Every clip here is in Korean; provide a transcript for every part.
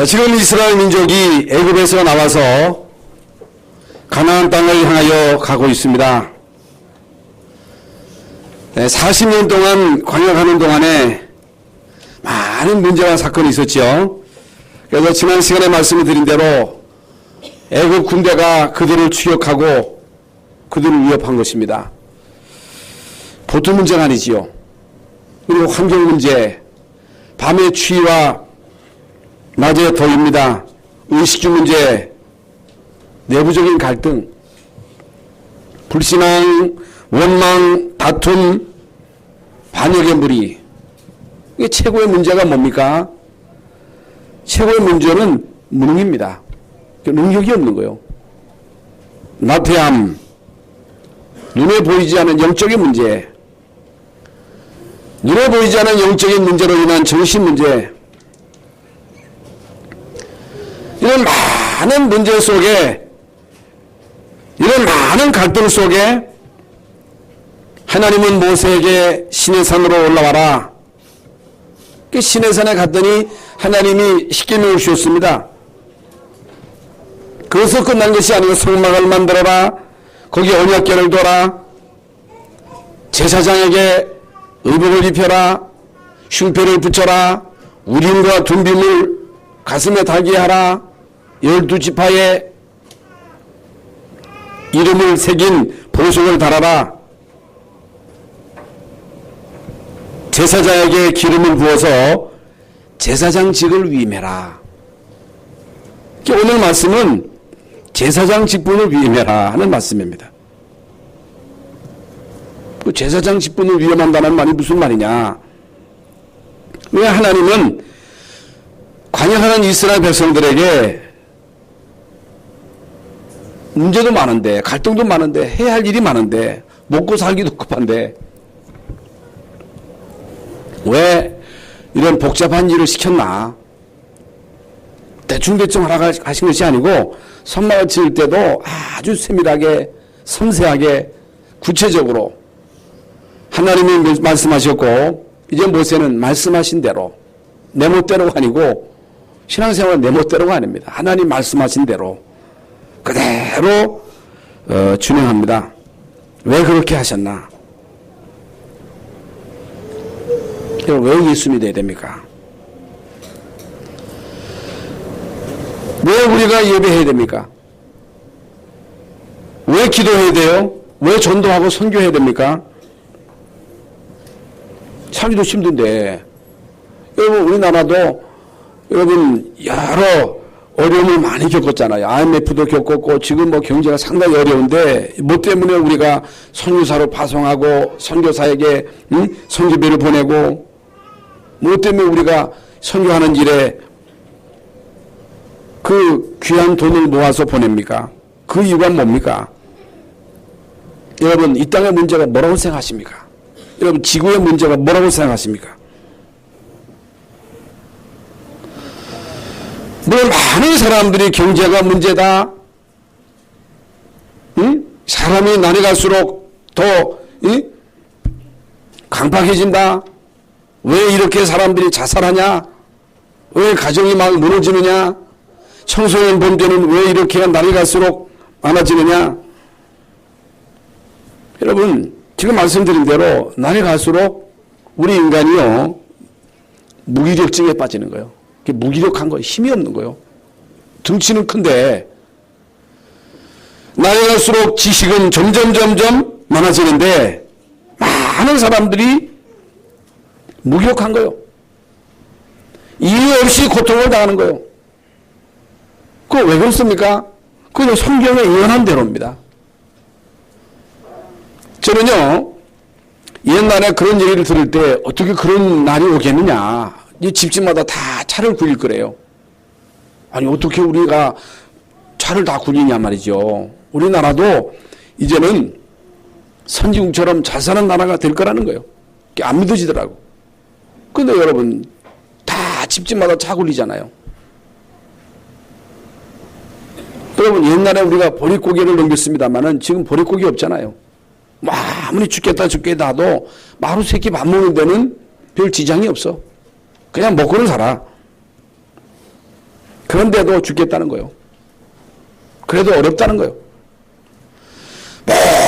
지금 이스라엘 민족이 애굽에서 나와서 가나안 땅을 향하여 가고 있습니다. 40년 동안 광야가는 동안에 많은 문제와 사건이 있었죠. 그래서 지난 시간에 말씀을 드린 대로 애굽 군대가 그들을 추격하고 그들을 위협한 것입니다. 보통 문제가 아니지요. 그리고 환경 문제, 밤의 추위와 낮의 더위입니다. 의식주 문제, 내부적인 갈등, 불신앙, 원망, 다툼, 반역의 무리. 이게 최고의 문제가 뭡니까? 최고의 문제는 무능입니다. 능력이 없는 거예요. 나태함, 눈에 보이지 않는 영적인 문제, 눈에 보이지 않는 영적인 문제로 인한 정신 문제, 이런 많은 문제 속에, 이런 많은 갈등 속에 하나님은 모세에게 시내 산으로 올라와라. 시내 산에 갔더니 하나님이 십계명을 주셨습니다. 그래서 끝난 것이 아니고 성막을 만들어라. 거기 언약궤를 둬라. 제사장에게 의복을 입혀라. 흉패를 붙여라. 우림과 둔빔을 가슴에 달게 하라. 12지파에 이름을 새긴 보석을 달아라. 제사장에게 기름을 부어서 제사장직을 위임해라. 오늘 말씀은 제사장 직분을 위임해라 하는 말씀입니다. 그 제사장 직분을 위임한다는 말이 무슨 말이냐? 왜 하나님은 관여하는 이스라엘 백성들에게 문제도 많은데, 갈등도 많은데, 해야 할 일이 많은데, 먹고 살기도 급한데, 왜 이런 복잡한 일을 시켰나? 대충대충 하라고 하신 것이 아니고 성막을 지을 때도 아주 세밀하게, 섬세하게, 구체적으로 하나님이 말씀하셨고, 이제 모세는 말씀하신 대로, 내 멋대로가 아니고 신앙생활은 내 멋대로가 아닙니다. 하나님 말씀하신 대로 그대로 준행합니다. 왜 그렇게 하셨나? 왜 예수 믿어야 됩니까? 왜 우리가 예배해야 됩니까? 왜 기도해야 돼요? 왜 전도하고 선교해야 됩니까? 살기도 힘든데, 여러분, 우리나라도 여러분 여러 어려움을 많이 겪었잖아요. IMF도 겪었고, 지금 경제가 상당히 어려운데, 뭐 때문에 우리가 선교사로 파송하고, 선교사에게 선교비를 보내고, 뭐 때문에 우리가 선교하는 일에 그 귀한 돈을 모아서 보냅니까? 그 이유가 뭡니까? 여러분, 이 땅의 문제가 뭐라고 생각하십니까? 여러분, 지구의 문제가 뭐라고 생각하십니까? 많은 사람들이 경제가 문제다. 사람이 날이 갈수록 더 강팍해진다. 왜 이렇게 사람들이 자살하냐? 왜 가정이 막 무너지느냐? 청소년 범죄는 왜 이렇게 날이 갈수록 많아지느냐? 여러분, 지금 말씀드린 대로 날이 갈수록 우리 인간이요, 무기력증에 빠지는 거예요. 무기력한 거예요. 힘이 없는 거예요. 등치는 큰데 날이 갈수록 지식은 점점 많아지는데 많은 사람들이 무기력한 거예요. 이유 없이 고통을 당하는 거예요. 그거 왜 그렇습니까? 그건 성경에 예언한 대로입니다. 저는요, 옛날에 그런 얘기를 들을 때 어떻게 그런 날이 오겠느냐. 이 집집마다 다 차를 굴릴 거래요. 아니, 어떻게 우리가 차를 다 굴리냐 말이죠. 우리나라도 이제는 선진국처럼 잘 사는 나라가 될 거라는 거예요. 안 믿어지더라고. 근데 여러분, 다 집집마다 차 굴리잖아요. 여러분, 옛날에 우리가 보릿고개를 넘겼습니다만은 지금 보릿고개 없잖아요. 아무리 죽겠다 하도 마루 새끼 밥 먹는 데는 별 지장이 없어. 그냥 먹고는 살아. 그런데도 죽겠다는 거예요. 그래도 어렵다는 거예요.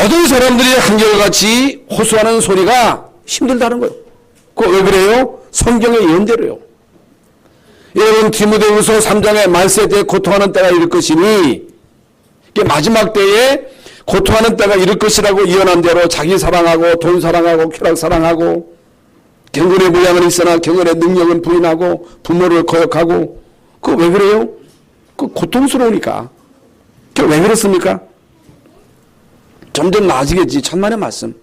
모든 사람들이 한결같이 호소하는 소리가 힘들다는 거예요. 그거 왜 그래요? 성경의 예언대로요. 여러분 디모데후서 3장에 말세 때에 고통하는 때가 이를 것이니, 마지막 때에 고통하는 때가 이를 것이라고 예언한 대로 자기 사랑하고 돈 사랑하고 쾌락 사랑하고 경건의 모양은 있으나 경건의 능력은 부인하고 부모를 거역하고, 그거 왜 그래요? 그 고통스러우니까. 그 왜 그렇습니까? 점점 나아지겠지. 천만의 말씀.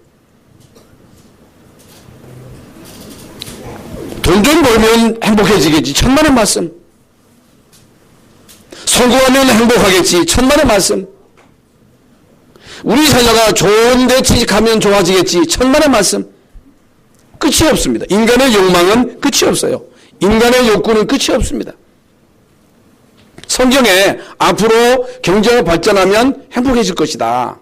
돈 좀 벌면 행복해지겠지. 천만의 말씀. 성공하면 행복하겠지. 천만의 말씀. 우리 자녀가 좋은 데 취직하면 좋아지겠지. 천만의 말씀. 끝이 없습니다. 인간의 욕망은 끝이 없어요. 인간의 욕구는 끝이 없습니다. 성경에 앞으로 경제가 발전하면 행복해질 것이다.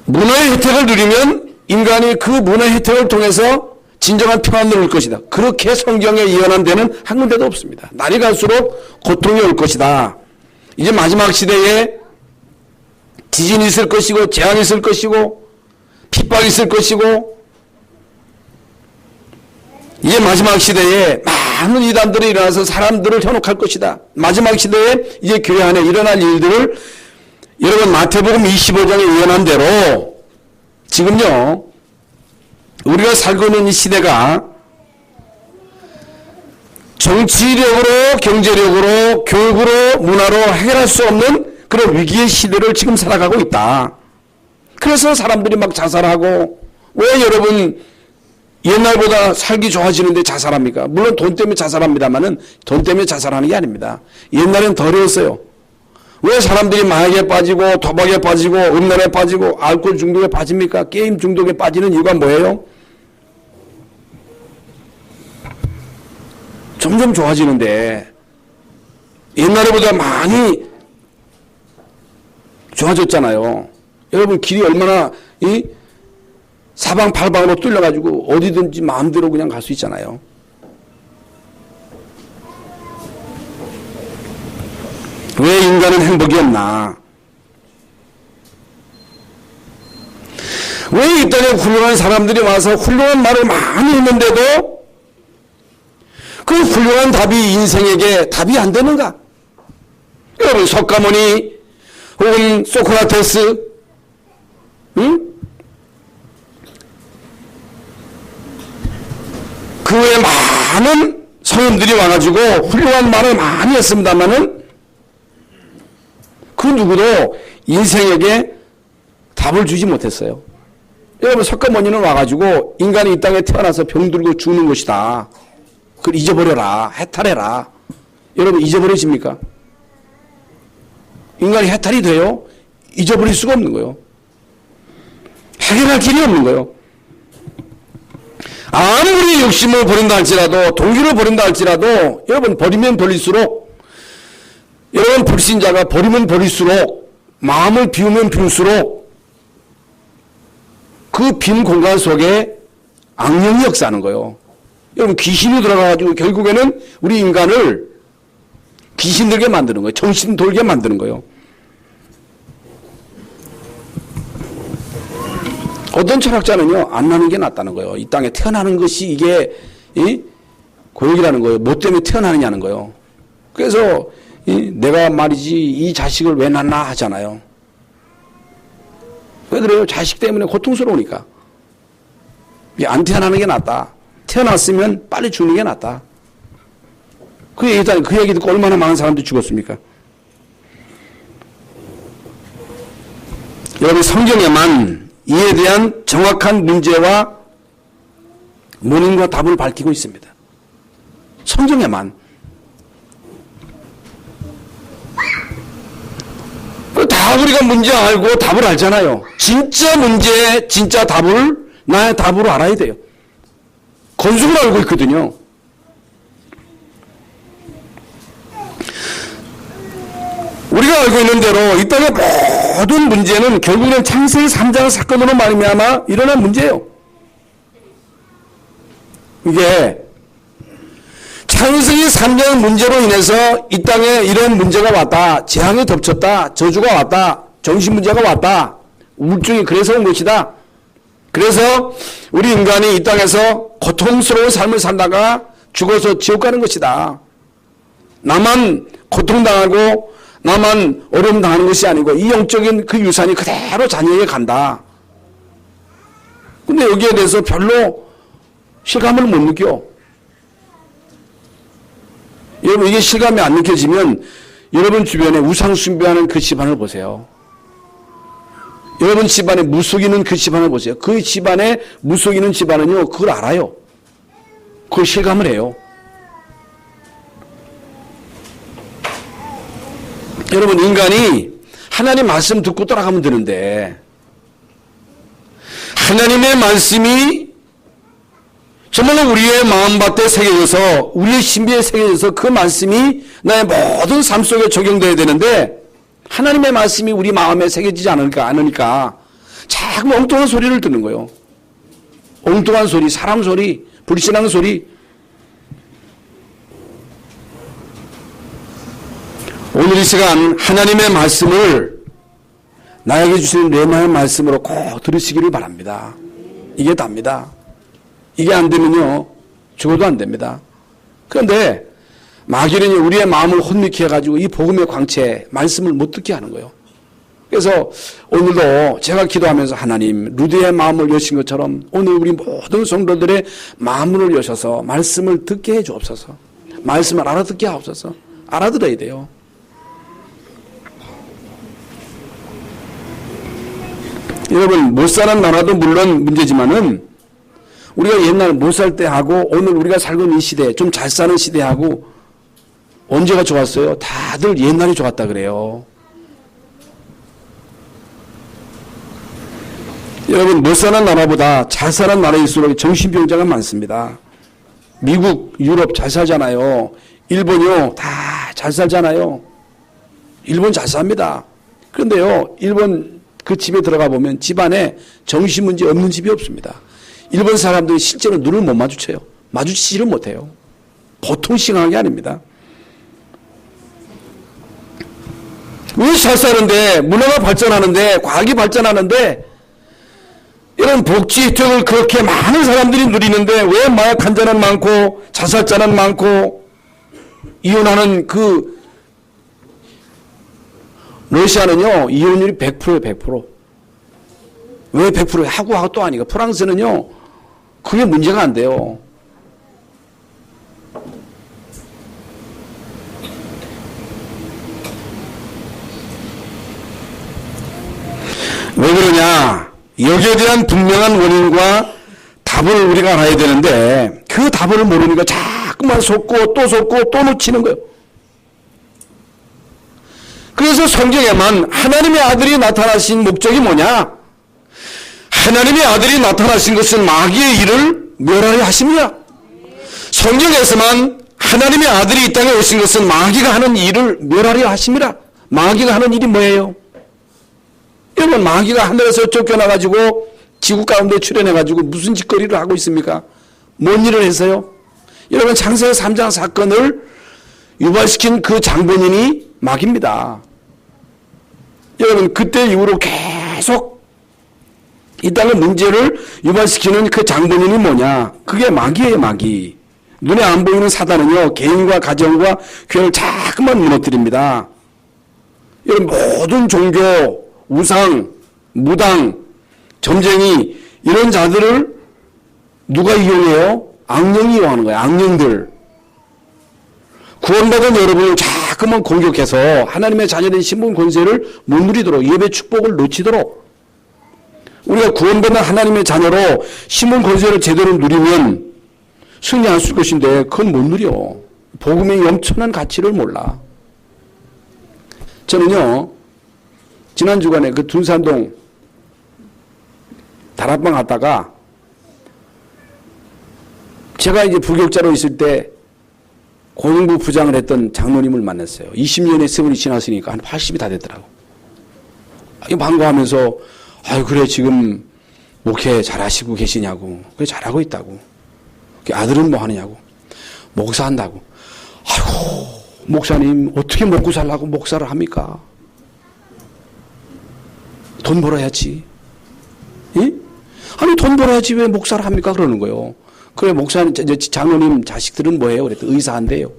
문화의 혜택을 누리면 인간이 그 문화의 혜택을 통해서 진정한 평안을 얻을 것이다. 그렇게 성경에 예언한 데는 한 군데도 없습니다. 날이 갈수록 고통이 올 것이다. 이제 마지막 시대에 지진이 있을 것이고 재앙이 있을 것이고 핍박이 있을 것이고, 이제 마지막 시대에 많은 이단들이 일어나서 사람들을 현혹할 것이다. 마지막 시대에 이제 교회 안에 일어날 일들을 여러분 마태복음 25장에 예언한 대로 지금요 우리가 살고 있는 이 시대가 정치력으로 경제력으로 교육으로 문화로 해결할 수 없는 그런 위기의 시대를 지금 살아가고 있다. 그래서 사람들이 막 자살하고, 왜 여러분 옛날보다 살기 좋아지는데 자살합니까? 물론 돈 때문에 자살합니다만은 돈 때문에 자살하는 게 아닙니다. 옛날엔 더 어려웠어요. 왜 사람들이 마약에 빠지고 도박에 빠지고 음란에 빠지고 알코올 중독에 빠집니까? 게임 중독에 빠지는 이유가 뭐예요? 점점 좋아지는데 옛날보다 많이 좋아졌잖아요. 여러분 길이 얼마나 사방팔방으로 뚫려가지고 어디든지 마음대로 그냥 갈 수 있잖아요. 왜 인간은 행복이 없나? 왜 이 땅에 훌륭한 사람들이 와서 훌륭한 말을 많이 했는데도 그 훌륭한 답이 인생에게 답이 안 되는가? 여러분 석가모니 혹은 소크라테스, 응? 그 외에 많은 성인들이 와가지고 훌륭한 말을 많이 했습니다만은 그 누구도 인생에게 답을 주지 못했어요. 여러분 석가모니는 와가지고 인간이 이 땅에 태어나서 병들고 죽는 것이다. 그걸 잊어버려라. 해탈해라. 여러분 잊어버리십니까? 인간이 해탈이 돼요? 잊어버릴 수가 없는 거예요. 해결할 길이 없는 거예요. 아무리 욕심을 버린다 할지라도 동기를 버린다 할지라도 여러분 버리면 버릴수록, 여러분 불신자가 버리면 버릴수록, 마음을 비우면 비울수록 그 빈 공간 속에 악령이 역사하는 거예요. 여러분 귀신이 들어가가지고 결국에는 우리 인간을 귀신 들게 만드는 거예요. 정신 돌게 만드는 거예요. 어떤 철학자는요, 안 나는 게 낫다는 거예요. 이 땅에 태어나는 것이 이게 고역이라는 거예요. 뭐 때문에 태어나느냐는 거예요. 그래서 내가 말이지 이 자식을 왜 낳나 하잖아요. 왜 그래요? 자식 때문에 고통스러우니까. 안 태어나는 게 낫다. 태어났으면 빨리 죽는 게 낫다. 그 얘기 듣고 얼마나 많은 사람들이 죽었습니까? 여러분 성경에만 이에 대한 정확한 문제와 원인과 답을 밝히고 있습니다. 성경에만. 다 우리가 문제 알고 답을 알잖아요. 진짜 문제, 진짜 답을 나의 답으로 알아야 돼요. 건축을 알고 있거든요. 우리가 알고 있는 대로 이 땅의 모든 문제는 결국은 창세기 3장 사건으로 말미암아 일어난 문제예요. 이게 창세기 3장 문제로 인해서 이 땅에 이런 문제가 왔다. 재앙이 덮쳤다. 저주가 왔다. 정신문제가 왔다. 우울증이 그래서 온 것이다. 그래서 우리 인간이 이 땅에서 고통스러운 삶을 살다가 죽어서 지옥 가는 것이다. 나만 고통당하고 나만 어려움 당하는 것이 아니고 이 영적인 그 유산이 그대로 자녀에게 간다. 근데 여기에 대해서 별로 실감을 못 느껴. 여러분, 이게 실감이 안 느껴지면 여러분 주변에 우상 숭배하는 그 집안을 보세요. 여러분 집안에 무속이는 그 집안을 보세요. 그 집안에 무속이는 집안은요, 그걸 알아요. 그걸 실감을 해요. 여러분, 인간이 하나님 말씀 듣고 따라가면 되는데 하나님의 말씀이 정말로 우리의 마음밭에 새겨져서 우리의 신비에 새겨져서 그 말씀이 나의 모든 삶 속에 적용돼야 되는데 하나님의 말씀이 우리 마음에 새겨지지 않으니까 자꾸 엉뚱한 소리를 듣는 거예요. 엉뚱한 소리, 사람 소리, 불신앙 소리. 오늘 이 시간 하나님의 말씀을 나에게 주시는 레마의 말씀으로 꼭 들으시기를 바랍니다. 이게 답니다. 이게 안 되면요, 죽어도 안 됩니다. 그런데 마귀는 우리의 마음을 혼미케 해가지고 이 복음의 광채, 말씀을 못 듣게 하는 거예요. 그래서 오늘도 제가 기도하면서 하나님, 루디의 마음을 여신 것처럼 오늘 우리 모든 성도들의 마음을 여셔서 말씀을 듣게 해 주옵소서. 말씀을 알아듣게 하옵소서. 알아들어야 돼요. 여러분, 못 사는 나라도 물론 문제지만은 우리가 옛날 못 살 때 하고 오늘 우리가 살고 있는 이 시대, 좀 잘 사는 시대하고 언제가 좋았어요? 다들 옛날이 좋았다 그래요. 여러분, 못 사는 나라보다 잘 사는 나라일수록 정신병자가 많습니다. 미국, 유럽 잘 살잖아요. 일본이요, 다 잘 살잖아요. 일본 잘 삽니다. 그런데요, 일본 그 집에 들어가 보면 집안에 정신문제 없는 집이 없습니다. 일본 사람들이 실제로 눈을 못 마주쳐요. 마주치지를 못해요. 보통 심각한 게 아닙니다. 왜 잘 사는데, 문화가 발전하는데, 과학이 발전하는데, 이런 복지 혜택을 그렇게 많은 사람들이 누리는데 왜 마약 환자는 많고 자살자는 많고 이혼하는 그 러시아는요, 이혼율이 100%예요. 100%. 왜 100%? 하고 또 아니고 프랑스는요, 그게 문제가 안 돼요. 왜 그러냐? 여기에 대한 분명한 원인과 답을 우리가 알아야 되는데 그 답을 모르니까 자꾸만 속고 또 놓치는 거예요. 그래서 성경에만 하나님의 아들이 나타나신 목적이 뭐냐? 하나님의 아들이 나타나신 것은 마귀의 일을 멸하려 하십니다. 성경에서만 하나님의 아들이 이 땅에 오신 것은 마귀가 하는 일을 멸하려 하십니다. 마귀가 하는 일이 뭐예요? 여러분, 마귀가 하늘에서 쫓겨나가지고 지구 가운데 출현해가지고 무슨 짓거리를 하고 있습니까? 뭔 일을 해서요? 여러분, 창세기 3장 사건을 유발시킨 그 장본인이 마귀입니다. 여러분, 그때 이후로 계속 이 땅의 문제를 유발시키는 그 장본인이 뭐냐? 그게 마귀예요, 마귀. 눈에 안 보이는 사단은요, 개인과 가정과 교회를 자꾸만 무너뜨립니다. 여러분, 모든 종교, 우상, 무당, 점쟁이 이런 자들을 누가 이용해요? 악령이 이용하는 거예요. 악령들. 구원받은 여러분을 자꾸만 공격해서 하나님의 자녀된 신분 권세를 못 누리도록, 예배 축복을 놓치도록, 우리가 구원받은 하나님의 자녀로 신분 권세를 제대로 누리면 승리할 수 있을 것인데 그건 못 누려. 복음의 엄청난 가치를 몰라. 저는요, 지난 주간에 그 둔산동 다락방 갔다가 제가 이제 부교육자로 있을 때 고등부 부장을 했던 장로님을 만났어요. 20년의 세월이 지났으니까 한 80이 다 됐더라고. 반가워하면서 아유, 그래, 지금 목회 잘하시고 계시냐고. 그래, 잘하고 있다고. 아들은 뭐 하느냐고. 목사한다고. 아이고, 목사님, 어떻게 먹고 살라고 목사를 합니까? 돈 벌어야지. 예? 아니, 돈 벌어야지 왜 목사를 합니까? 그러는 거예요. 그래, 목사님, 장로님 자식들은 뭐예요? 그랬더니 의사한대요.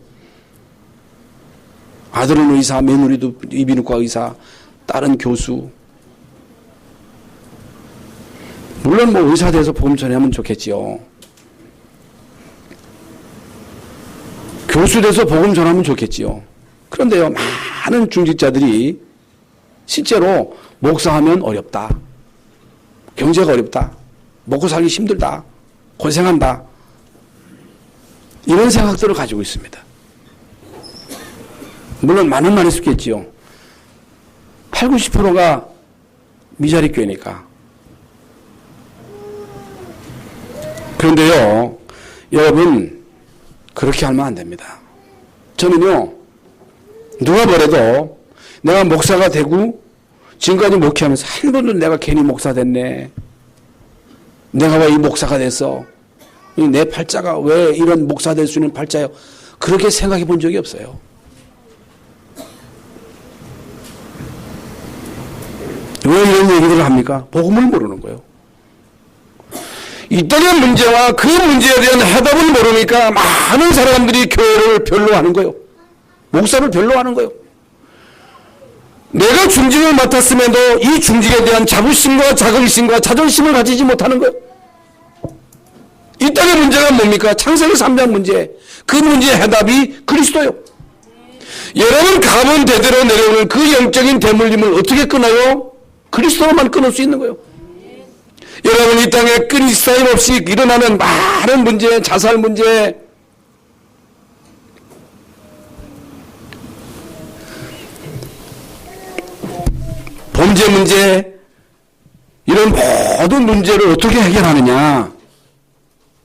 아들은 의사, 며느리도 이비인후과 의사, 딸은 교수. 물론 뭐 의사 돼서 복음 전하면 좋겠지요. 교수 돼서 복음 전하면 좋겠지요. 그런데요, 많은 중직자들이 실제로 목사하면 어렵다. 경제가 어렵다. 먹고 살기 힘들다. 고생한다. 이런 생각들을 가지고 있습니다. 물론 많은 말일 수 있겠지요. 8, 90%가 미자리 교회니까. 그런데요, 여러분, 그렇게 하면 안 됩니다. 저는요, 누가 뭐래도 내가 목사가 되고 지금까지 목회하면서 한 번도 내가 괜히 목사 됐네. 내가 왜 이 목사가 됐어? 내 팔자가 왜 이런 목사 될 수 있는 팔자요? 그렇게 생각해 본 적이 없어요. 왜 이런 얘기들을 합니까? 복음을 모르는 거예요. 이 땅의 문제와 그 문제에 대한 해답을 모르니까 많은 사람들이 교회를 별로하는 거예요. 목사를 별로하는 거예요. 내가 중직을 맡았음에도 이 중직에 대한 자부심과 자긍심과 자존심을 가지지 못하는 거예요. 이 땅의 문제가 뭡니까? 창세기 3장 문제. 그 문제의 해답이 그리스도요. 여러분 가문 대대로 내려오는 그 영적인 대물림을 어떻게 끊어요? 그리스도로만 끊을 수 있는 거예요. 여러분 이 땅에 끊임싸임 없이 일어나는 많은 문제, 자살 문제, 범죄 문제, 이런 모든 문제를 어떻게 해결하느냐?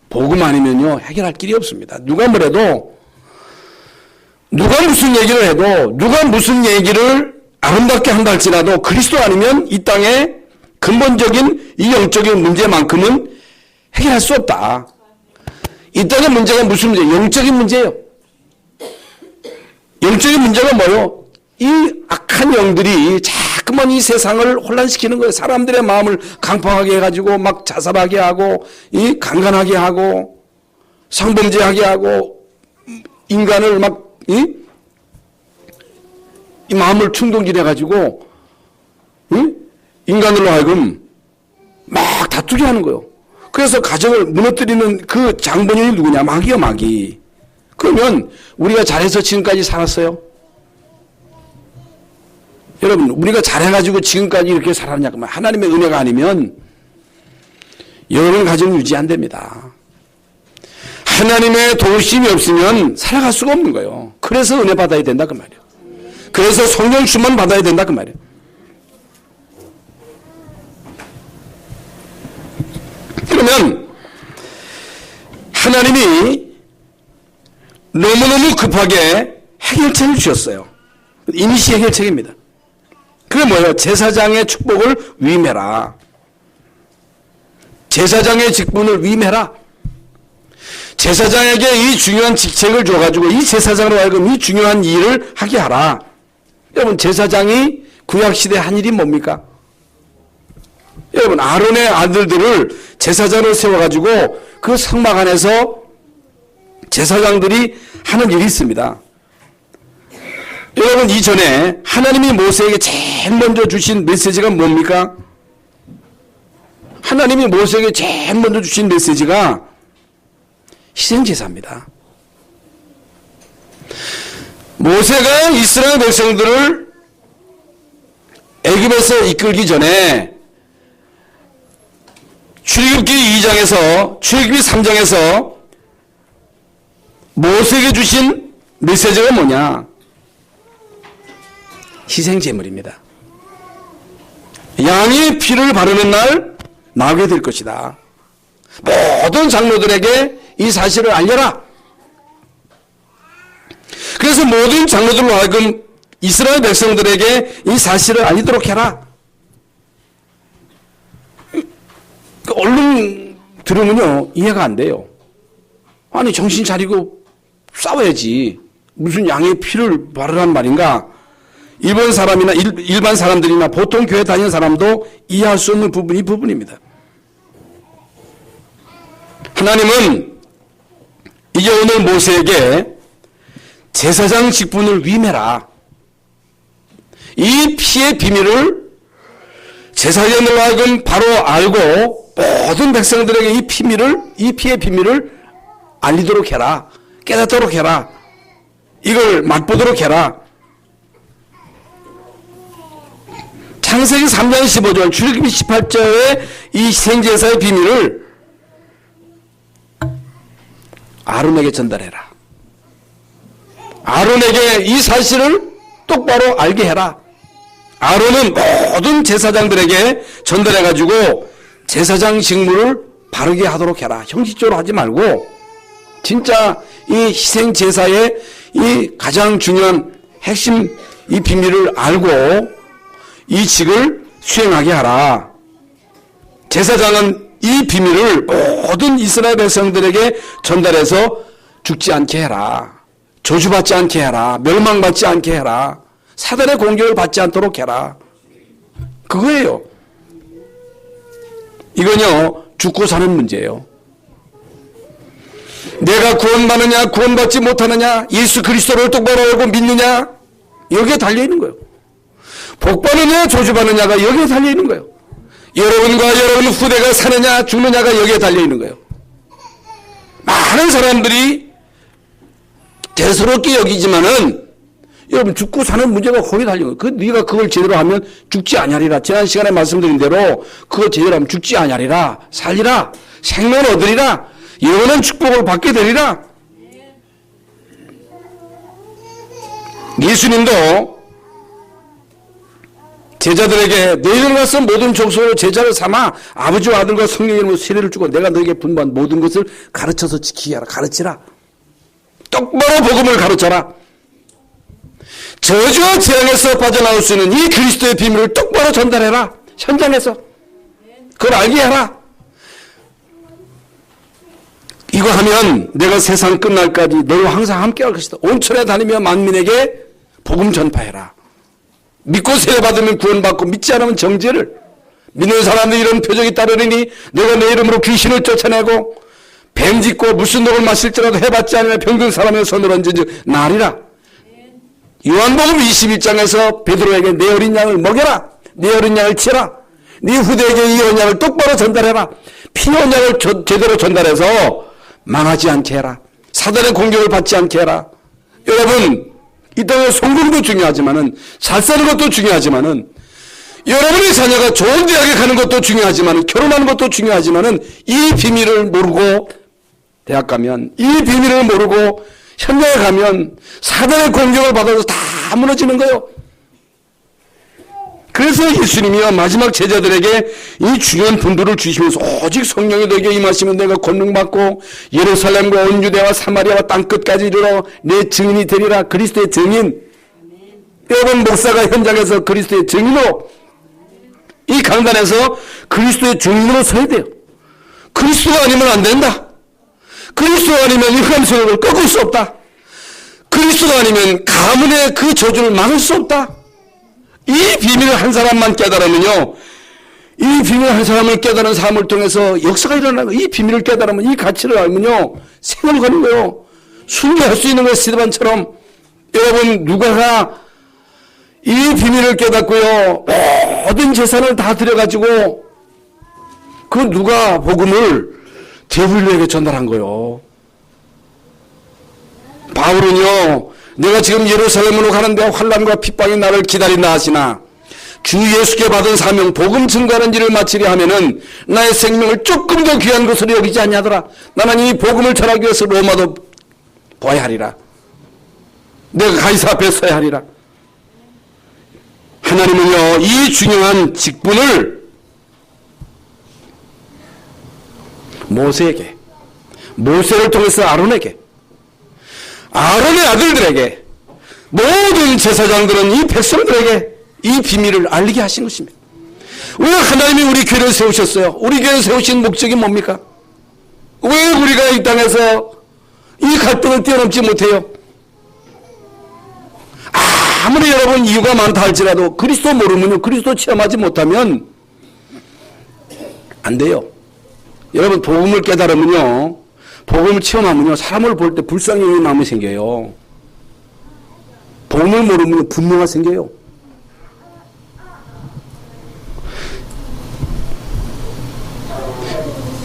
복음 아니면요 해결할 길이 없습니다. 누가 뭐래도, 누가 무슨 얘기를 해도, 누가 무슨 얘기를 아름답게 한다 할지라도 그리스도 아니면 이 땅에 근본적인 이 영적인 문제만큼은 해결할 수 없다. 이 땅의 문제가 무슨 문제? 영적인 문제예요. 영적인 문제가 뭐예요? 이 악한 영들이 자꾸만 이 세상을 혼란시키는 거예요. 사람들의 마음을 강팍하게 해가지고 막 자살하게 하고, 이 강간하게 하고, 상범죄하게 하고, 인간을 막, 이 마음을 충동질해가지고, 인간으로 하여금 막 다투게 하는 거예요. 그래서 가정을 무너뜨리는 그 장본인이 누구냐? 마귀야, 마귀. 그러면 우리가 잘해서 지금까지 살았어요? 여러분, 우리가 잘해가지고 지금까지 이렇게 살았냐? 그러면 하나님의 은혜가 아니면 여러분 가정 유지 안 됩니다. 하나님의 도우심이 없으면 살아갈 수가 없는 거예요. 그래서 은혜 받아야 된다 그 말이에요. 그래서 성령 충만 받아야 된다 그 말이에요. 그러면 하나님이 너무너무 급하게 해결책을 주셨어요. 임시 해결책입니다. 그게 뭐예요? 제사장의 축복을 위임해라. 제사장의 직분을 위임해라. 제사장에게 이 중요한 직책을 줘가지고 이 제사장으로 하여금 이 중요한 일을 하게 하라. 여러분, 제사장이 구약시대 한 일이 뭡니까? 여러분, 아론의 아들들을 제사장으로 세워가지고 그 성막 안에서 제사장들이 하는 일이 있습니다. 여러분, 이전에 하나님이 모세에게 제일 먼저 주신 메시지가 뭡니까? 하나님이 모세에게 제일 먼저 주신 메시지가 희생제사입니다. 모세가 이스라엘 백성들을 애굽에서 이끌기 전에 출애굽기 2장에서 출애굽기 3장에서 모세에게 주신 메시지가 뭐냐? 희생제물입니다. 양이 피를 바르는 날 나오게 될 것이다. 모든 장로들에게 이 사실을 알려라. 그래서 모든 장로들로 하여금 이스라엘 백성들에게 이 사실을 알리도록 해라. 얼른 들으면요 이해가 안 돼요. 아니 정신 차리고 싸워야지. 무슨 양의 피를 바르란 말인가? 일본 사람이나 일반 사람들이나 보통 교회 다니는 사람도 이해할 수 없는 부분이 부분입니다. 하나님은 이제 오늘 모세에게 제사장 직분을 위임해라. 이 피의 비밀을 제사장으로 하여금 바로 알고 모든 백성들에게 이 피의 비밀을 알리도록 해라. 깨닫도록 해라. 이걸 맛보도록 해라. 창세기 3장 15절, 출애굽기 18절의 이 희생제사의 비밀을 아론에게 전달해라. 아론에게 이 사실을 똑바로 알게 해라. 아론은 모든 제사장들에게 전달해가지고 제사장 직무를 바르게 하도록 해라. 형식적으로 하지 말고 진짜 이 희생제사의 이 가장 중요한 핵심 이 비밀을 알고 이 직을 수행하게 하라. 제사장은 이 비밀을 모든 이스라엘 백성들에게 전달해서 죽지 않게 해라. 저주받지 않게 해라. 멸망받지 않게 해라. 사단의 공격을 받지 않도록 해라. 그거예요. 이건요, 죽고 사는 문제예요. 내가 구원받느냐, 구원받지 못하느냐, 예수 그리스도를 똑바로 알고 믿느냐, 여기에 달려있는 거예요. 복받느냐, 저주받느냐가 여기에 달려있는 거예요. 여러분과 여러분 후대가 사느냐, 죽느냐가 여기에 달려있는 거예요. 많은 사람들이 대수롭게 여기지만은 여러분 죽고 사는 문제가 거기 달린 거예요. 네가 그걸 제대로 하면 죽지 아니하리라. 지난 시간에 말씀드린 대로 그거 제대로 하면 죽지 아니하리라. 살리라. 생명 얻으리라. 영원한 축복을 받게 되리라. 예수님도 제자들에게 너희들 가서 모든 족속으로 제자를 삼아 아버지와 아들과 성령의 이름으로 세례를 주고 내가 너에게 분부한 모든 것을 가르쳐서 지키게 하라. 가르치라. 똑바로 복음을 가르쳐라. 저주와 재앙에서 빠져나올 수 있는 이 그리스도의 비밀을 똑바로 전달해라. 현장에서. 그걸 알게 해라. 이거 하면 내가 세상 끝날까지 너와 항상 함께 할 것이다. 온천에 다니며 만민에게 복음 전파해라. 믿고 세례받으면 구원받고 믿지 않으면 정죄를. 믿는 사람들이 이런 표적이 따르리니 내가 내 이름으로 귀신을 쫓아내고 뱀 짓고 무슨 독을 마실지라도 해봤지 않으면 병든 사람의 손을 얹은즉 나으리라. 요한복음 21장에서 베드로에게 내 어린 양을 먹여라. 내 어린 양을 치라. 네 후대에게 이 어린 양을 똑바로 전달해라. 필요한 양을 제대로 전달해서 망하지 않게 해라. 사단의 공격을 받지 않게 해라. 여러분 이 땅에 성공도 중요하지만은 잘 사는 것도 중요하지만은 여러분의 자녀가 좋은 대학에 가는 것도 중요하지만은 결혼하는 것도 중요하지만은 이 비밀을 모르고 대학 가면 이 비밀을 모르고 현장에 가면 사단의 공격을 받아서 다 무너지는 거예요. 그래서 예수님이요 마지막 제자들에게 이 중요한 분들을 주시면서 오직 성령이 너에게 임하시면 내가 권능받고 예루살렘과 온 유대와 사마리아와 땅끝까지 이르러 내 증인이 되리라. 그리스도의 증인. 여러분 목사가 현장에서 그리스도의 증인으로 이 강단에서 그리스도의 증인으로 서야 돼요. 그리스도가 아니면 안 된다. 그리스도가 아니면 이 흑암세력을 꺾을 수 없다. 그리스도가 아니면 가문의 그 저주를 막을 수 없다. 이 비밀을 한 사람만 깨달으면요. 이 비밀을 한 사람을 깨달은 삶을 통해서 역사가 일어나고 이 비밀을 깨달으면 이 가치를 알면요. 생을 거는 거예요. 순교할 수 있는 거예요. 스테반처럼. 여러분 누가가 이 비밀을 깨닫고요. 모든 재산을 다 들여가지고 그 누가 복음을 대불교에게 전달한 거예요. 바울은요. 내가 지금 예루살렘으로 가는데 환난과 핍박이 나를 기다린다 하시나 주 예수께 받은 사명 복음 증거하는 일을 마치려 하면은 나의 생명을 조금 더 귀한 것으로 여기지 않냐더라. 나는 이 복음을 전하기 위해서 로마도 보아야 하리라. 내가 가이사 앞에 서야 하리라. 하나님은요 이 중요한 직분을 모세에게, 모세를 통해서 아론에게, 아론의 아들들에게, 모든 제사장들은 이 백성들에게 이 비밀을 알리게 하신 것입니다. 왜 하나님이 우리 교회를 세우셨어요? 우리 교회를 세우신 목적이 뭡니까? 왜 우리가 이 땅에서 이 갈등을 뛰어넘지 못해요. 아무리 여러분 이유가 많다 할지라도 그리스도 모르면요, 그리스도 체험하지 못하면 안 돼요. 여러분 복음을 깨달으면요, 복음을 체험하면요, 사람을 볼 때 불쌍히 마음이 생겨요. 복음을 모르면 분노가 생겨요.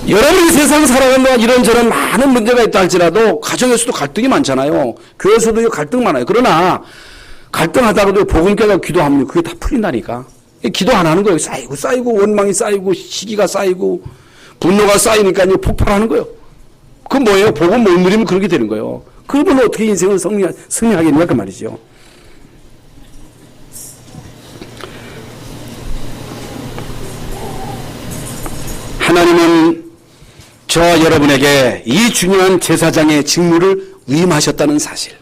여러분이 세상 살아가는 동안 이런저런 많은 문제가 있다 할지라도 가정에서도 갈등이 많잖아요. 교회에서도 갈등 많아요. 그러나 갈등하다가도 복음 깨닫고 기도하면 그게 다 풀린다니까. 기도 안 하는 거예요. 쌓이고 원망이 쌓이고 시기가 쌓이고 분노가 쌓이니까 폭발하는 거예요. 그건 뭐예요? 복음 못 누리면 그렇게 되는 거예요. 그러면 어떻게 인생을 승리하겠냐 그 말이죠. 하나님은 저와 여러분에게 이 중요한 제사장의 직무를 위임하셨다는 사실.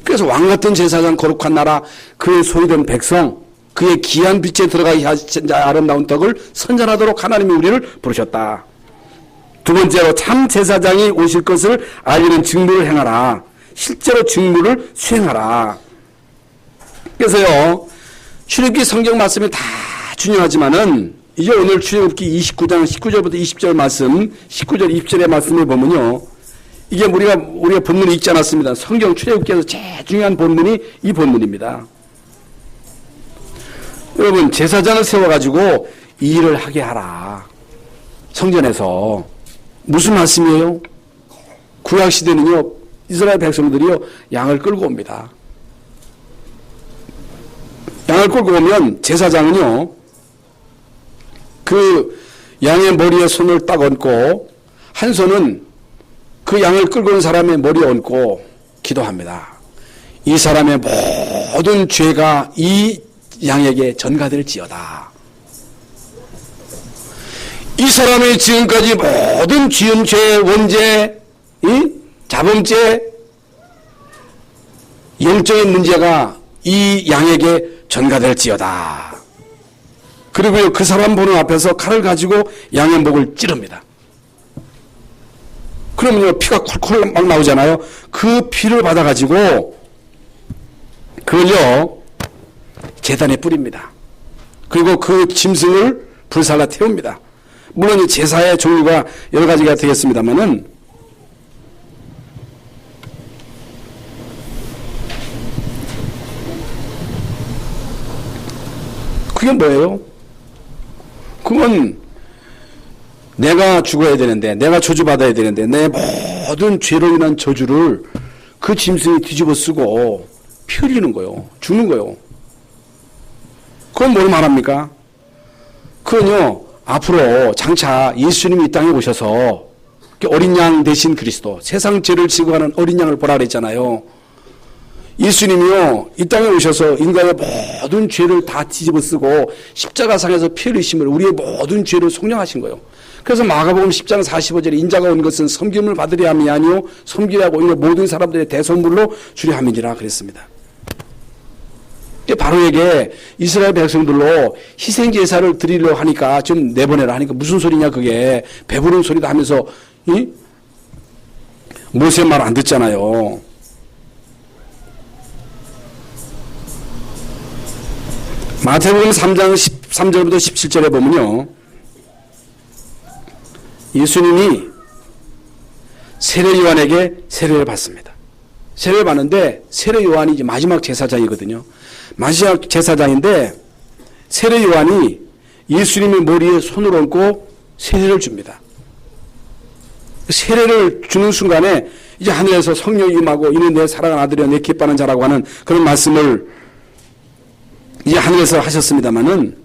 그래서 왕같은 제사장, 거룩한 나라, 그의 소유된 백성, 그의 귀한 빛에 들어가게 하신 자의 아름다운 덕을 선전하도록 하나님이 우리를 부르셨다. 두 번째로 참 제사장이 오실 것을 알리는 직무를 행하라. 실제로 직무를 수행하라. 그래서요, 출애굽기 성경 말씀이 다 중요하지만은 이제 오늘 출애굽기 29장 19절부터 20절 말씀, 19절 20절의 말씀을 보면요, 이게 우리가 본문이 읽지 않았습니다. 성경 출애굽기에서 제일 중요한 본문이 이 본문입니다. 여러분, 제사장을 세워가지고 이 일을 하게 하라. 성전에서. 무슨 말씀이에요? 구약시대는요, 이스라엘 백성들이요, 양을 끌고 옵니다. 양을 끌고 오면 제사장은요, 그 양의 머리에 손을 딱 얹고, 한 손은 그 양을 끌고 온 사람의 머리에 얹고 기도합니다. 이 사람의 모든 죄가 이 양에게 전가될지어다. 이 사람의 지금까지 모든 지은 죄, 원죄, 자범죄, 영적인 문제가 이 양에게 전가될지어다. 그리고 그 사람 보는 앞에서 칼을 가지고 양의 목을 찌릅니다. 그러면요, 피가 콜콜 막 나오잖아요. 그 피를 받아가지고 그걸요, 제단에 뿌립니다. 그리고 그 짐승을 불살라 태웁니다. 물론 이 제사의 종류가 여러 가지가 되겠습니다만은, 그게 뭐예요? 그건 내가 죽어야 되는데, 내가 저주받아야 되는데, 내 모든 죄로 인한 저주를 그 짐승이 뒤집어 쓰고 피 흘리는 거요. 죽는 거요. 그건 뭘 말합니까? 그건요, 앞으로 장차 예수님이 이 땅에 오셔서 어린 양 대신 그리스도, 세상 죄를 지고 가는 어린 양을 보라 그랬잖아요. 예수님이요, 이 땅에 오셔서 인간의 모든 죄를 다 뒤집어 쓰고 십자가상에서 피 흘리심을, 우리의 모든 죄를 속량하신 거예요. 그래서 마가복음 10장 45절에 인자가 온 것은 섬김을 받으려 함이 아니요 섬기라고 오히려 모든 사람들의 대선물로 주려 함이니라 그랬습니다. 바로 이게 이스라엘 백성들로 희생제사를 드리려고 하니까 좀 내보내라 하니까 무슨 소리냐, 그게 배부른 소리다 하면서 모세 말 안 듣잖아요. 마태복음 3장 13절부터 17절에 보면요, 예수님이 세례 요한에게 세례를 받습니다. 세례를 받는데 세례 요한이 이제 마지막 제사장이거든요. 마지막 제사장인데 세례 요한이 예수님의 머리에 손을 얹고 세례를 줍니다. 세례를 주는 순간에 이제 하늘에서 성령이 임하고 이는 내 사랑하는 아들이여 내 기뻐하는 자라고 하는 그런 말씀을 이제 하늘에서 하셨습니다만은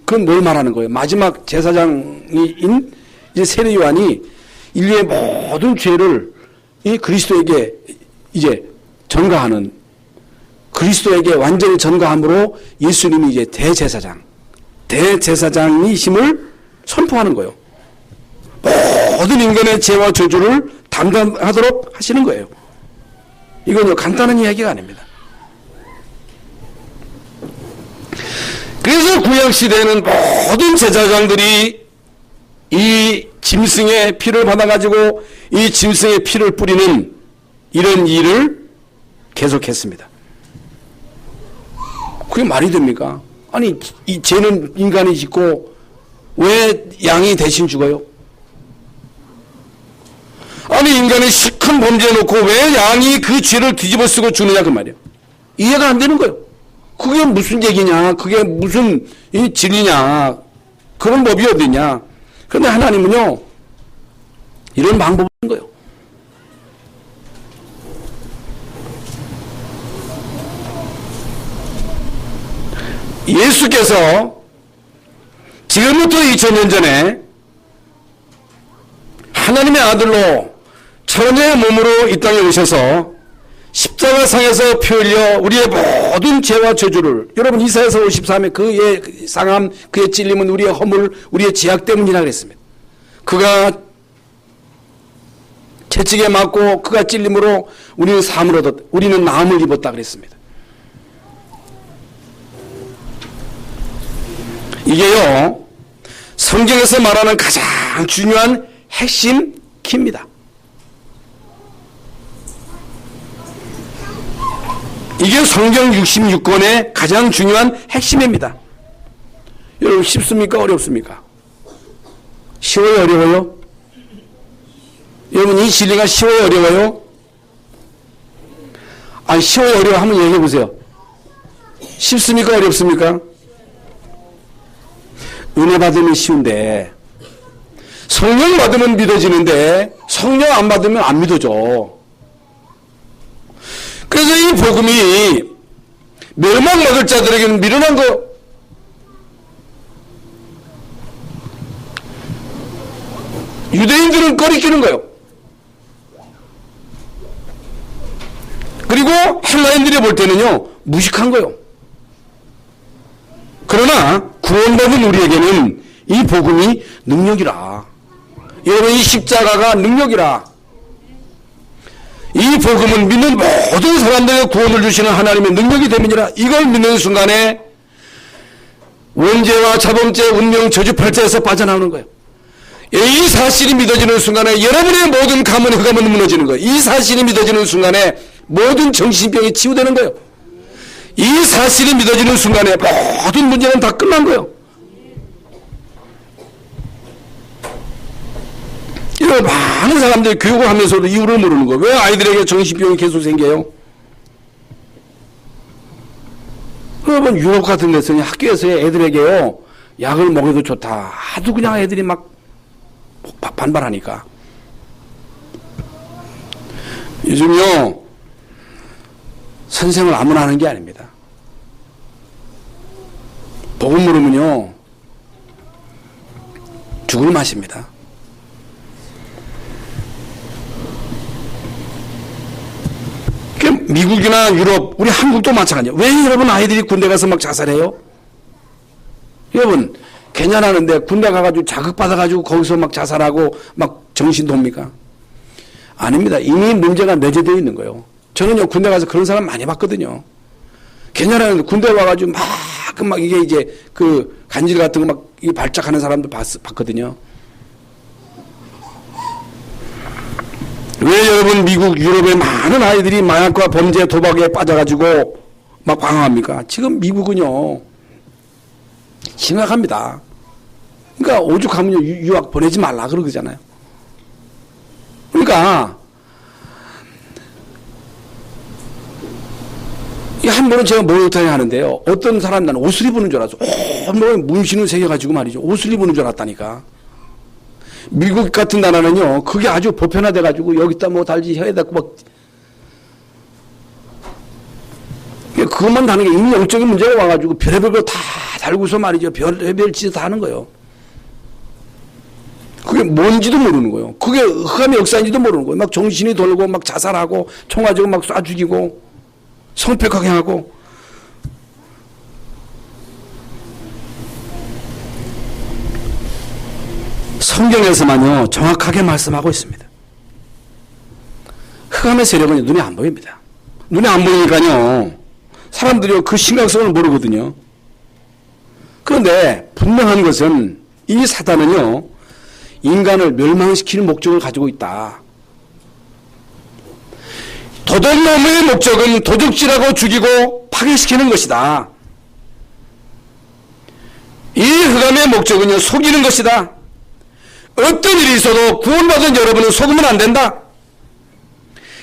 그건 뭘 말하는 거예요? 마지막 제사장인 이제 세례 요한이 인류의 모든 죄를 이 그리스도에게 이제 전가하는, 그리스도에게 완전히 전가함으로 예수님이 이제 대제사장이심을 선포하는 거예요. 모든 인간의 죄와 저주를 담당하도록 하시는 거예요. 이건요, 간단한 이야기가 아닙니다. 그래서 구약시대에는 모든 제사장들이 이 짐승의 피를 받아가지고 이 짐승의 피를 뿌리는 이런 일을 계속했습니다. 그게 말이 됩니까? 아니, 이 죄는 인간이 짓고 왜 양이 대신 죽어요? 아니, 인간이 시큰 범죄해 놓고 왜 양이 그 죄를 뒤집어 쓰고 죽느냐 그 말이에요. 이해가 안 되는 거예요. 그게 무슨 얘기냐, 그게 무슨 이 진리냐, 그런 법이 어디냐. 그런데 하나님은요, 이런 방법인 거예요. 예수께서 지금부터 2000년 전에 하나님의 아들로 천의 몸으로 이 땅에 오셔서 십자가상에서 피 흘려 우리의 모든 죄와 저주를, 여러분 이사야서 53에 그의 상함, 그의 찔림은 우리의 허물, 우리의 죄악 때문이라 그랬습니다. 그가 채찍에 맞고 그가 찔림으로 우리는 사함을 얻었다, 우리는 나음을 입었다 그랬습니다. 이게요, 성경에서 말하는 가장 중요한 핵심 키입니다. 이게 성경 66권의 가장 중요한 핵심입니다. 여러분 쉽습니까? 어렵습니까? 쉬워요? 어려워요? 여러분 이 진리가 쉬워요? 어려워요? 아니 쉬워요? 어려워? 한번 얘기해 보세요. 쉽습니까? 어렵습니까? 은혜 받으면 쉬운데 성령 받으면 믿어지는데 성령 안 받으면 안 믿어져. 그래서 이 복음이 멸망받을 자들에게는 미련한 거, 유대인들은 꺼리끼는 거예요. 그리고 헬라인들이 볼 때는요 무식한 거예요. 그러나 구원받은 우리에게는 이 복음이 능력이라. 여러분 이 십자가가 능력이라. 이 복음은 믿는 모든 사람들에게 구원을 주시는 하나님의 능력이 됨이니라. 이걸 믿는 순간에 원죄와 자범죄, 운명, 저주팔자에서 빠져나오는 거예요. 이 사실이 믿어지는 순간에 여러분의 모든 가문, 흑암은 무너지는 거예요. 이 사실이 믿어지는 순간에 모든 정신병이 치유되는 거예요. 이 사실이 믿어지는 순간에 모든 문제는 다 끝난 거예요. 이런 많은 사람들이 교육을 하면서도 이유를 모르는 거예요. 왜 아이들에게 정신병이 계속 생겨요? 여러분 유럽 같은 데서는 학교에서 애들에게요 약을 먹여도 좋다 하도 그냥 애들이 막 반발하니까. 요즘요 선생을 아무나 하는 게 아닙니다. 복음 모르면요 죽을 맛입니다. 미국이나 유럽, 우리 한국도 마찬가지예요. 왜 여러분 아이들이 군대 가서 막 자살해요? 여러분 개념하는데 군대 가가지고 자극받아가지고 거기서 막 자살하고 막 정신 돕니까? 아닙니다. 이미 문제가 내재되어 있는 거예요. 저는요 군대 가서 그런 사람 많이 봤거든요. 개념하는데 군대 와가지고 막 이게 이제 그 간질 같은 거 막 발작하는 사람도 봤거든요. 왜 여러분 미국, 유럽의 많은 아이들이 마약과 범죄, 도박에 빠져가지고 막 방황합니까? 지금 미국은요 심각합니다. 그러니까 오죽하면 유학 보내지 말라 그러잖아요. 그러니까 이 한 번은 제가 목욕탕에 하는데요. 어떤 사람 나는 옷을 입는 줄 알았어. 온몸에 문신을 새겨가지고 말이죠. 옷을 입는 줄 알았다니까. 미국 같은 나라는요, 그게 아주 보편화돼가지고, 여기다 뭐 달지, 혀에다 막, 그것만 다는 게 이미 영적인 문제가 와가지고, 별의별 거 다 달고서 말이죠. 별의별 짓을 다 하는 거예요. 그게 뭔지도 모르는 거예요. 그게 흑암의 역사인지도 모르는 거예요. 막 정신이 돌고, 막 자살하고, 총 가지고 막 쏴 죽이고, 성폭행하게 하고, 성경에서만요 정확하게 말씀하고 있습니다. 흑암의 세력은 눈에 안 보입니다. 눈에 안 보이니까요 사람들이 그 심각성을 모르거든요. 그런데 분명한 것은 이 사단은요 인간을 멸망시키는 목적을 가지고 있다. 도둑놈의 목적은 도둑질하고 죽이고 파괴시키는 것이다. 이 흑암의 목적은요, 속이는 것이다. 어떤 일이 있어도 구원받은 여러분은 속으면 안 된다.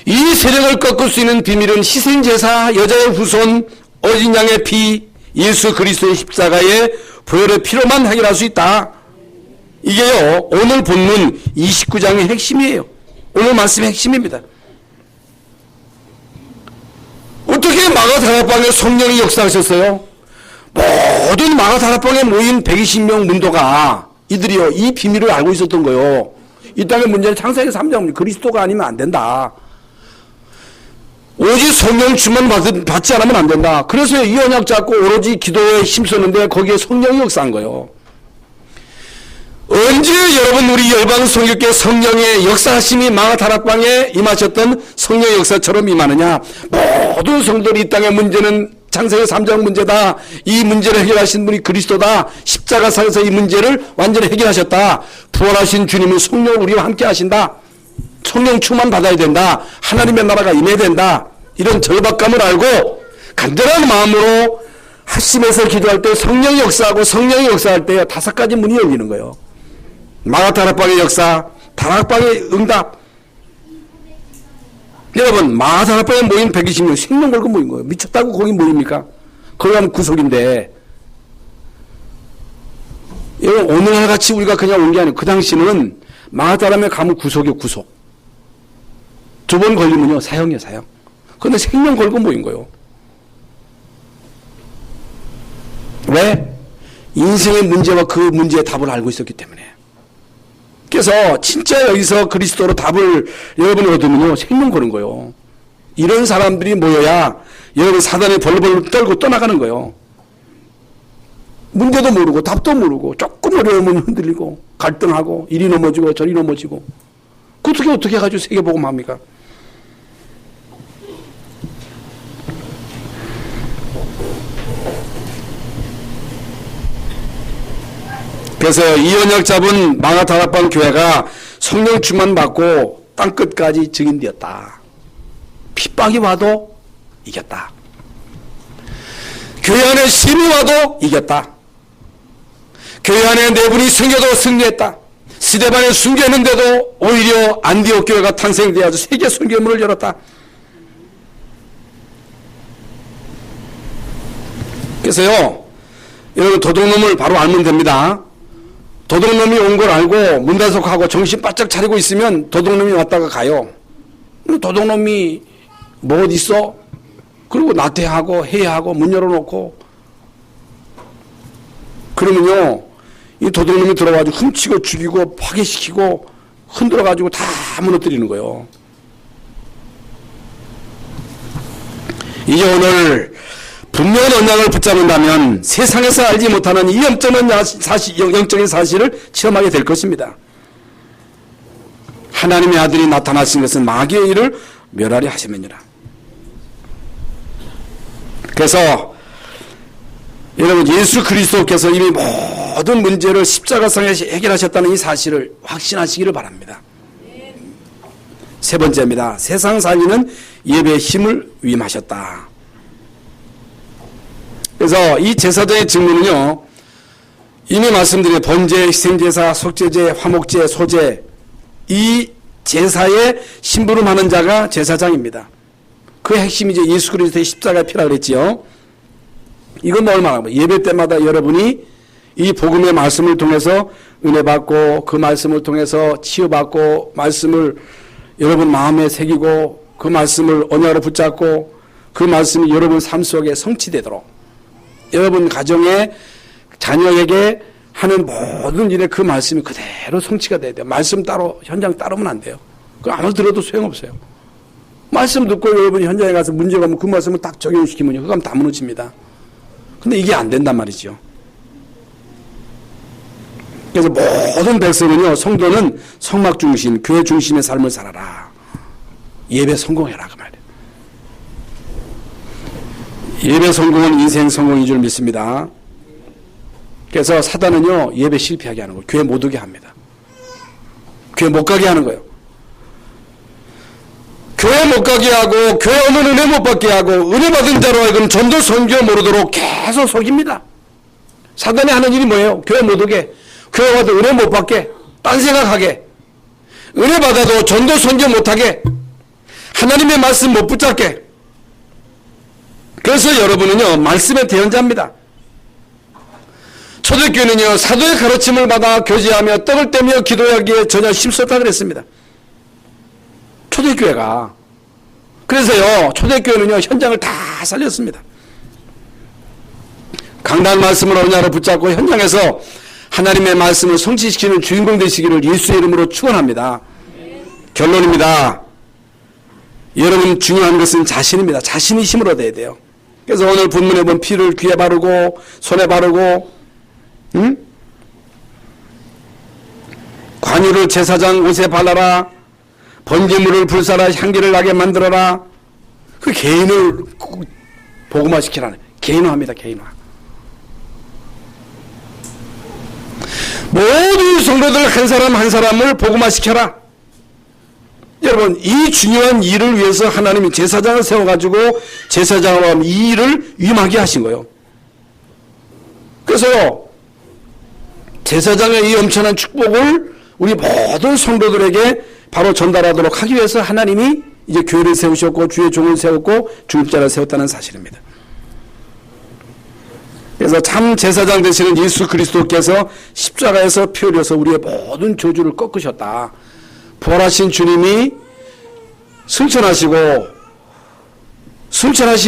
이 세력을 꺾을 수 있는 비밀은 희생제사, 여자의 후손, 어린 양의 피, 예수 그리스도의 십자가의 보혈의 피로만 해결할 수 있다. 이게요, 오늘 본문 29장의 핵심이에요. 오늘 말씀의 핵심입니다. 어떻게 마가다락방에 성령이 역사하셨어요? 모든 마가다락방에 모인 120명 문도가 이들이요, 이 비밀을 알고 있었던 거예요. 이 땅의 문제는 창세기 3장 그리스도가 아니면 안 된다. 오직 성령 충만 받지 않으면 안 된다. 그래서 이 언약 잡고 오로지 기도에 힘썼는데 거기에 성령이 역사한 거예요. 언제 여러분 우리 열방 성교회 성령의 역사하심이 마가다락방에 임하셨던 성령의 역사처럼 임하느냐? 모든 성도들이 이 땅의 문제는 창세기 3장 문제다. 이 문제를 해결하신 분이 그리스도다. 십자가상에서 이 문제를 완전히 해결하셨다. 부활하신 주님은 성령 우리와 함께 하신다. 성령 충만 받아야 된다. 하나님의 나라가 임해야 된다. 이런 절박감을 알고 간절한 마음으로 합심해서 기도할 때 성령이 역사하고 성령이 역사할 때 5가지 문이 열리는 거예요. 마가다락방의 역사, 다락방의 응답. 여러분, 마가다락방에 모인 120명 생명 걸고 모인 거예요. 미쳤다고 거기 모입니까? 거기 가면 구속인데. 여러분, 오늘날 같이 우리가 그냥 온 게 아니고 그 당시는 마가다락방에 가면 구속이요, 구속. 2번 걸리면요, 사형이에요, 사형. 그런데 생명 걸고 모인 거예요. 왜? 인생의 문제와 그 문제의 답을 알고 있었기 때문에. 그래서 진짜 여기서 그리스도로 답을 여러분이 얻으면요, 생명 거는 거예요. 이런 사람들이 모여야 여러분 사단의 벌벌 떨고 떠나가는 거예요. 문제도 모르고 답도 모르고 조금 어려우면 흔들리고 갈등하고 이리 넘어지고 저리 넘어지고 어떻게 해가지고 세계복음 합니까? 그래서 이 언약 잡은 마가다락방 교회가 성령 충만 받고 땅끝까지 증인되었다. 핍박이 와도 이겼다. 교회 안에 심이 와도 이겼다. 교회 안에 내분이 생겨도 승리했다. 스데반에 순교했는데도 오히려 안디옥 교회가 탄생되어서 세계 순교문을 열었다. 그래서요, 여러분 도둑놈을 바로 알면 됩니다. 도둑놈이 온 걸 알고 문단속하고 정신 바짝 차리고 있으면 도둑놈이 왔다가 가요. 도둑놈이 뭐 어디 있어? 그리고 나태하고 해하고 문 열어놓고 그러면요, 이 도둑놈이 들어가지고 훔치고 죽이고 파괴시키고 흔들어가지고 다 무너뜨리는 거예요. 이제 오늘 분명한 언약을 붙잡는다면 세상에서 알지 못하는 이 영적인 사실을 체험하게 될 것입니다. 하나님의 아들이 나타나신 것은 마귀의 일을 멸하려 하심이니라. 그래서 여러분, 예수 그리스도께서 이미 모든 문제를 십자가상에서 해결하셨다는 이 사실을 확신하시기를 바랍니다. 세 번째입니다. 세상 살리는 예배의 힘을 위임하셨다. 그래서 이 제사장의 직무는요, 이미 말씀드린 번제, 희생제사, 속죄제, 화목제, 소제, 이 제사에 심부름하는 자가 제사장입니다. 그 핵심이 이제 예수 그리스도의 십자가의 피라 그랬지요. 이건 뭘 말하면 예배 때마다 여러분이 이 복음의 말씀을 통해서 은혜 받고 그 말씀을 통해서 치유받고 말씀을 여러분 마음에 새기고 그 말씀을 언약으로 붙잡고 그 말씀이 여러분 삶 속에 성취되도록 여러분 가정에 자녀에게 하는 모든 일에 그 말씀이 그대로 성취가 돼야 돼요. 말씀 따로 현장 따르면 안 돼요. 그럼 아무리 들어도 소용없어요. 말씀 듣고 여러분이 현장에 가서 문제가 오면 그 말씀을 딱 적용시키면요, 그럼 다 무너집니다. 근데 이게 안 된단 말이죠. 그래서 모든 백성은요, 성도는 성막 중심, 교회 중심의 삶을 살아라. 예배 성공해라 그 말이에요. 예배 성공은 인생 성공인 줄 믿습니다. 그래서 사단은요, 예배 실패하게 하는 거예요. 교회 못 오게 합니다. 교회 못 가게 하는 거예요. 교회 못 가게 하고 교회 오면 은혜 못 받게 하고 은혜 받은 자로 하여금 전도 선교 모르도록 계속 속입니다. 사단이 하는 일이 뭐예요? 교회 못 오게, 교회 와도 은혜 못 받게, 딴 생각하게, 은혜 받아도 전도 선교 못하게, 하나님의 말씀 못 붙잡게. 그래서 여러분은요, 말씀의 대언자입니다. 초대교회는요, 사도의 가르침을 받아 교제하며 떡을 떼며 기도하기에 전혀 힘썼다 그랬습니다. 초대교회가. 그래서요, 초대교회는요, 현장을 다 살렸습니다. 강단 말씀을 언약으로 붙잡고 현장에서 하나님의 말씀을 성취시키는 주인공 되시기를 예수의 이름으로 축원합니다. 결론입니다. 여러분 중요한 것은 자신입니다. 자신이 힘을 얻어야 돼요. 그래서 오늘 본문에 보면 피를 귀에 바르고 손에 바르고 관유를 제사장 옷에 발라라, 번제물을 불사라, 향기를 나게 만들어라. 그 개인을 복음화시키라는, 개인화합니다. 개인화. 모든 성도들 한 사람 한 사람을 복음화시켜라. 여러분, 이 중요한 일을 위해서 하나님이 제사장을 세워가지고 제사장으로 이 일을 위임하게 하신 거예요. 그래서요, 제사장의 이 엄청난 축복을 우리 모든 성도들에게 바로 전달하도록 하기 위해서 하나님이 이제 교회를 세우셨고 주의 종을 세웠고 중직자를 세웠다는 사실입니다. 그래서 참 제사장 되시는 예수 그리스도께서 십자가에서 피 흘려서 우리의 모든 저주를 꺾으셨다. 부활하신 주님이 승천하신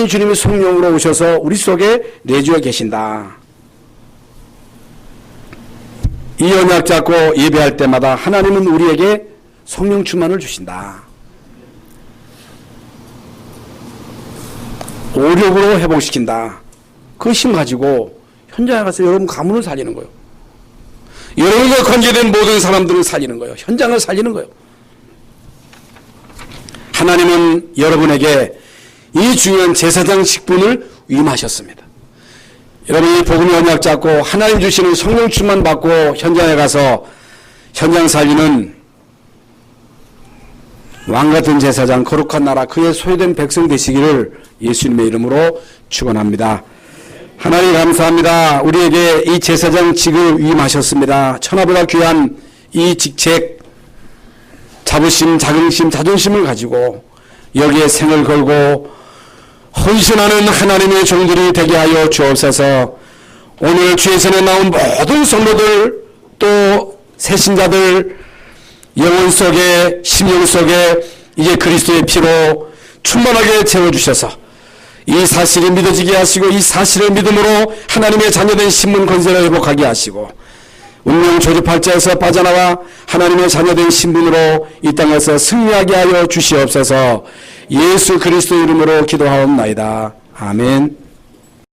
주님이 성령으로 오셔서 우리 속에 내주어 계신다. 이 언약 잡고 예배할 때마다 하나님은 우리에게 성령 충만을 주신다. 오력으로 회복시킨다. 그 힘 가지고 현장에 가서 여러분 가문을 살리는 거예요. 여러분과 관계된 모든 사람들을 살리는 거예요. 현장을 살리는 거예요. 하나님은 여러분에게 이 중요한 제사장 직분을 위임하셨습니다. 여러분이 복음의 언약 잡고 하나님 주시는 성령 충만 받고 현장에 가서 현장 살리는 왕같은 제사장, 거룩한 나라, 그의 소유된 백성 되시기를 예수님의 이름으로 축원합니다. 하나님 감사합니다. 우리에게 이 제사장 직을 위임하셨습니다. 천하보다 귀한 이 직책, 자부심, 자긍심, 자존심을 가지고 여기에 생을 걸고 헌신하는 하나님의 종들이 되게 하여 주옵소서. 오늘 주에서는 나온 모든 성도들, 또 새신자들 영혼 속에, 심령 속에 이제 그리스도의 피로 충만하게 채워주셔서 이 사실이 믿어지게 하시고 이 사실을 믿음으로 하나님의 자녀된 신분 권세를 회복하게 하시고 운명 조집할자에서 빠져나와 하나님의 자녀된 신분으로 이 땅에서 승리하게 하여 주시옵소서. 예수 그리스도 이름으로 기도하옵나이다. 아멘.